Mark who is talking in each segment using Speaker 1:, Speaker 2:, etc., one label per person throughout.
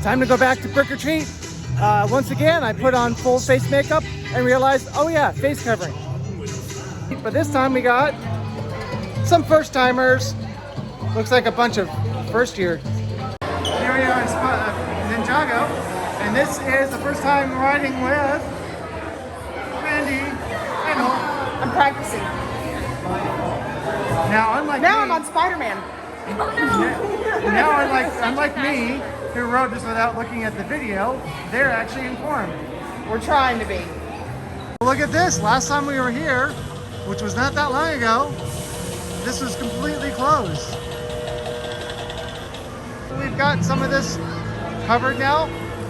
Speaker 1: Time to go back to Brick or Treat. Once again, I put on full face makeup and realized, oh yeah, face covering. But this time we got some first timers. Looks like a bunch of first year. Here we are in Ninjago, and this is the first time riding with Brandi. I know.
Speaker 2: I'm practicing.
Speaker 1: Now,
Speaker 2: I'm on Spider-Man.
Speaker 1: Now, unlike me, who rode this without looking at the video, they're actually informed.
Speaker 2: We're trying to be.
Speaker 1: Look at this. Last time we were here, which was not that long ago, this was completely closed. We've got some of this covered now.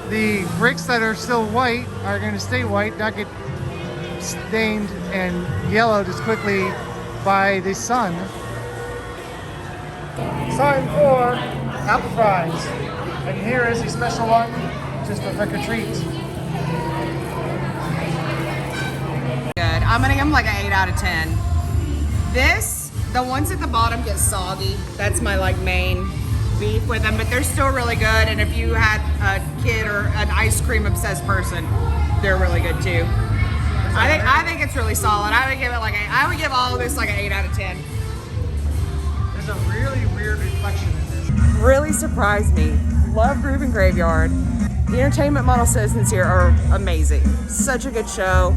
Speaker 1: The bricks that are still white are going to stay white, not get stained and yellowed as quickly by the sun. Time for apple fries. And here is a special one just for Brick or Treat.
Speaker 2: Good. I'm gonna give them like an 8 out of 10. The ones at the bottom get soggy. That's my like main beef with them, but they're still really good. And if you had a kid or an ice cream obsessed person, they're really good too. I think it's really solid. I would give it I would give all of this like an 8 out of 10.
Speaker 1: There's a really weird reflection in this.
Speaker 2: Really surprised me. Love Groove and Graveyard. The entertainment model citizens here are amazing. Such a good show.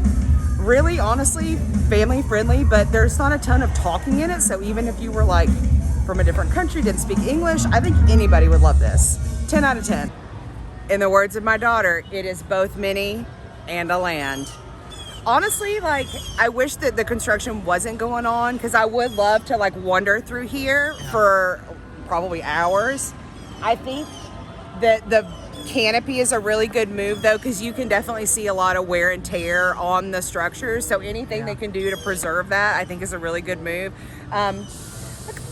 Speaker 2: Really, honestly, family friendly, but there's not a ton of talking in it. So even if you were like from a different country, didn't speak English, I think anybody would love this. 10 out of 10. In the words of my daughter, it is both Minnie and a land. Honestly, like, I wish that the construction wasn't going on because I would love to like wander through here for probably hours. I think that the canopy is a really good move though, because you can definitely see a lot of wear and tear on the structures. So anything they can do to preserve that, I think is a really good move. I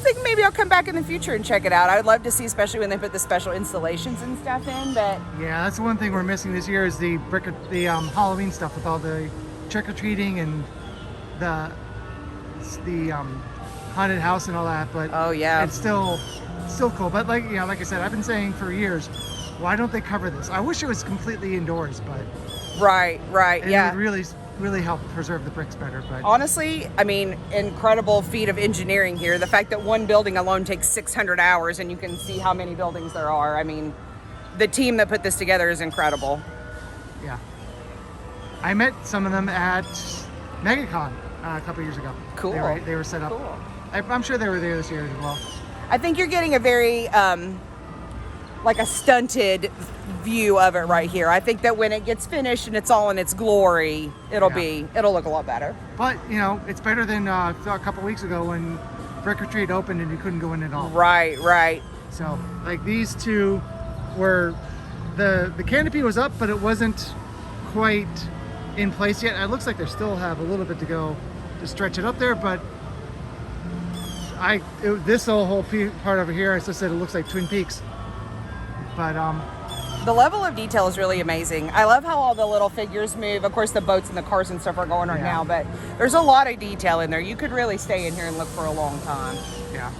Speaker 2: think maybe I'll come back in the future and check it out. I would love to see, especially when they put the special installations and stuff in. But
Speaker 1: yeah, that's the one thing we're missing this year is the Halloween stuff with all the trick-or-treating and the haunted house and all that. But
Speaker 2: oh yeah,
Speaker 1: it's still cool. But like I said, I've been saying for years, why don't they cover this? I wish it was completely indoors, but
Speaker 2: right, yeah,
Speaker 1: it would really help preserve the bricks better. But
Speaker 2: honestly, I mean, incredible feat of engineering here. The fact that one building alone takes 600 hours, and you can see how many buildings there are. I mean, the team that put this together is incredible.
Speaker 1: Yeah, I met some of them at MegaCon a couple years ago.
Speaker 2: Cool.
Speaker 1: They were set up.
Speaker 2: Cool.
Speaker 1: I'm sure they were there this year as well.
Speaker 2: I think you're getting a very like a stunted view of it right here. I think that when it gets finished and it's all in its glory, it'll look a lot better.
Speaker 1: But it's better than a couple weeks ago when Brick or Treat opened and you couldn't go in at all.
Speaker 2: Right.
Speaker 1: So like these two were the canopy was up, but it wasn't quite in place yet. It looks like they still have a little bit to go to stretch it up there, but this whole part over here, as I said, it looks like Twin Peaks. But
Speaker 2: the level of detail is really amazing. I love how all the little figures move. Of course, the boats and the cars and stuff are going right now, but there's a lot of detail in there. You could really stay in here and look for a long time.
Speaker 1: Yeah.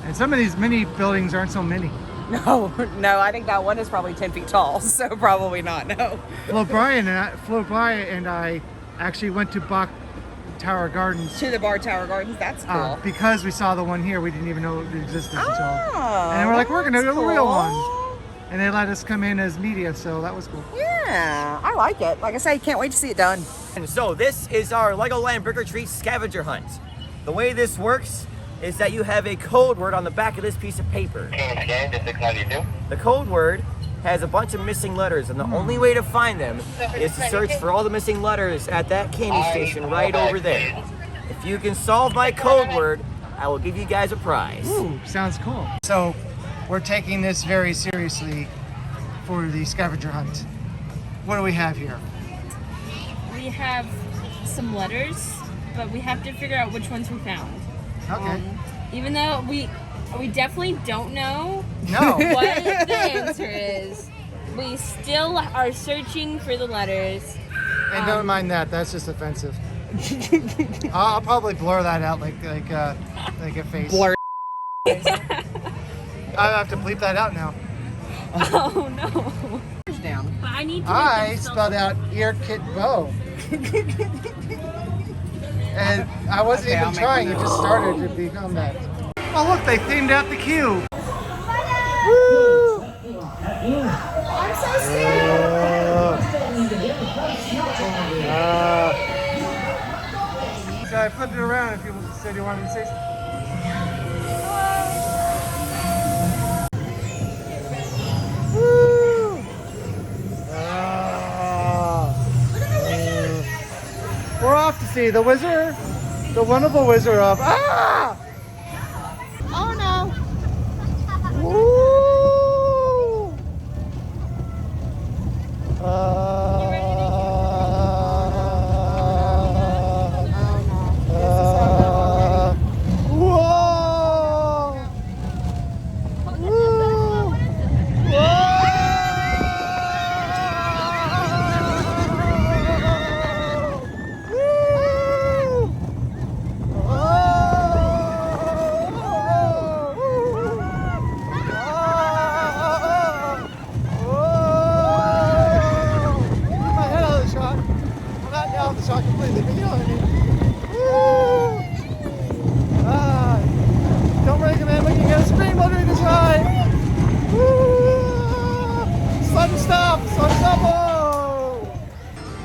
Speaker 1: And some of these mini buildings aren't so mini.
Speaker 2: No, I think that one is probably 10 feet tall, so probably not, no.
Speaker 1: Flo Bryan and I actually went to Bach Tower Gardens.
Speaker 2: To the Bar Tower Gardens, that's cool.
Speaker 1: Because we saw the one here, we didn't even know it existed until.
Speaker 2: Oh,
Speaker 1: and we're like, we're going to go to the real
Speaker 2: cool.
Speaker 1: ones. And they let us come in as media, so that was cool.
Speaker 2: Yeah, I like it. Like I say, can't wait to see it done.
Speaker 3: And so this is our LegoLand Brick or Treat scavenger hunt. The way this works is that you have a code word on the back of this piece of paper. The code word has a bunch of missing letters, and the only way to find them is to search for all the missing letters at that candy station right over there. If you can solve my code word, I will give you guys a prize.
Speaker 1: Ooh, sounds cool. So we're taking this very seriously for the scavenger hunt. What do we have here?
Speaker 4: We have some letters, but we have to figure out which ones we found.
Speaker 1: Okay.
Speaker 4: Even though we definitely don't know what the answer is, we still are searching for the letters.
Speaker 1: And don't mind that. That's just offensive. I'll probably blur that out like a face.
Speaker 2: Blur.
Speaker 1: I have to bleep that out now.
Speaker 4: Oh no.
Speaker 2: Down.
Speaker 4: But I need to.
Speaker 1: I spelled out ear kit bow. And I wasn't
Speaker 2: Okay, I'll
Speaker 1: even
Speaker 2: make
Speaker 1: trying,
Speaker 2: one
Speaker 1: it
Speaker 2: of
Speaker 1: just started to become that. Oh look, they themed out the cube. Woo!
Speaker 2: I'm so scared.
Speaker 1: So I flipped it around if you said you wanted to say something. Woo! We're off to see the wizard, the wonderful wizard of Oh no! Woo! Whoa! Woo! Don't recommend looking at a screen while doing this ride. Sudden stop! Sudden stop! Oh!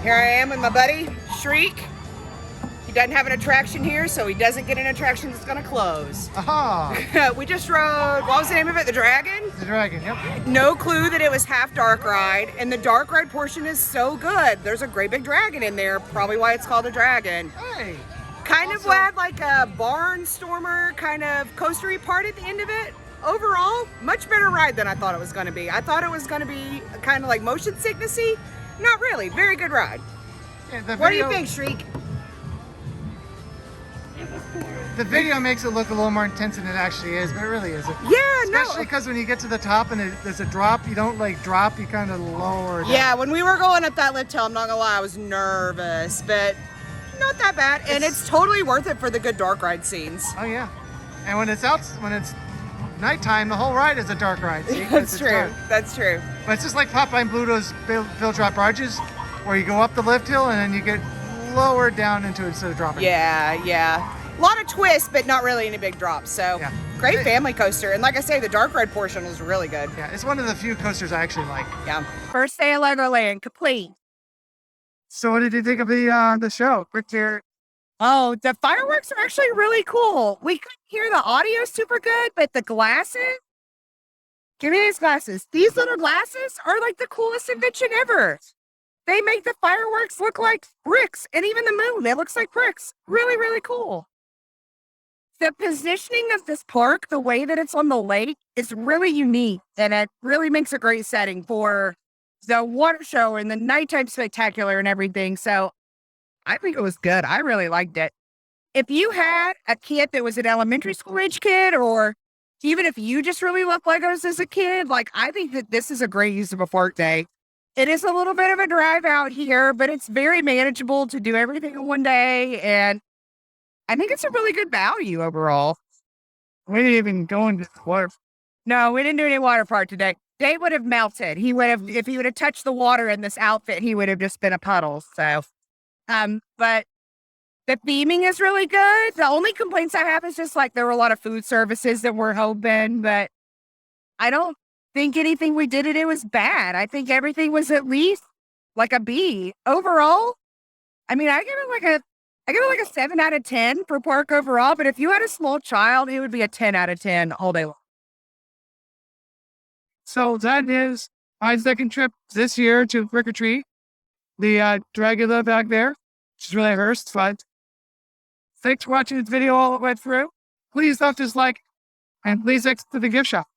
Speaker 2: Here I am with my buddy, Shriek. He doesn't have an attraction here, so he doesn't get an attraction that's gonna close.
Speaker 1: Aha!
Speaker 2: We just rode, what was the name of it? The Dragon?
Speaker 1: The dragon, yep.
Speaker 2: No clue that it was half dark ride, and the dark ride portion is so good. There's a great big dragon in there, probably why it's called a dragon.
Speaker 1: Hey!
Speaker 2: Kind of had like a barnstormer kind of coastery part at the end of it. Overall, much better ride than I thought it was gonna be. I thought it was gonna be kind of like motion sicknessy. Not really, very good ride.
Speaker 1: Yeah,
Speaker 2: What do you think, Shriek?
Speaker 1: The video makes it look a little more intense than it actually is, but it really isn't.
Speaker 2: Yeah,
Speaker 1: Especially because when you get to the top and there's a drop, you don't like drop, you kind of lower down.
Speaker 2: Yeah, when we were going up that lift hill, I'm not gonna lie, I was nervous, but not that bad. And it's totally worth it for the good dark ride scenes.
Speaker 1: Oh yeah. And when it's nighttime, the whole ride is a dark ride. See? 'Cause
Speaker 2: That's
Speaker 1: it's
Speaker 2: true.
Speaker 1: dark.
Speaker 2: That's true.
Speaker 1: But it's just like Popeye and Bluto's Bill Drop Barges, where you go up the lift hill and then you get lower down into it instead of dropping.
Speaker 2: Yeah. A lot of twists, but not really any big drops. So
Speaker 1: Yeah.
Speaker 2: great family coaster. And like I say, the dark ride portion was really good.
Speaker 1: Yeah, it's one of the few coasters I actually like.
Speaker 2: Yeah. First day of LegoLand, complete.
Speaker 1: So what did you think of the show? Quick here.
Speaker 2: Oh, the fireworks are actually really cool. We couldn't hear the audio super good, but the glasses, give me these glasses. These little glasses are like the coolest invention ever. They make the fireworks look like bricks, and even the moon, it looks like bricks. Really, really cool. The positioning of this park, the way that it's on the lake, is really unique, and it really makes a great setting for the water show and the nighttime spectacular and everything. So I think it was good. I really liked it. If you had a kid that was an elementary school age kid, or even if you just really love Legos as a kid, like I think that this is a great use of a park day. It is a little bit of a drive out here, but it's very manageable to do everything in one day. And I think it's a really good value overall.
Speaker 1: We didn't even go into the water.
Speaker 2: No, we didn't do any water park today. Dave would have melted. He would have, if he would have touched the water in this outfit, he would have just been a puddle. So, but the theming is really good. The only complaints I have is just like there were a lot of food services that we're hoping, but I don't think anything we did it was bad. I think everything was at least like a B. Overall, I mean, I give it like a 7 out of 10 for park overall, but if you had a small child, it would be a 10 out of 10 all day long.
Speaker 1: So that is my second trip this year to Trick or Treat. The Dragula back there, which is really first fun. Thanks for watching this video all the way through. Please don't dislike, and please exit to the gift shop.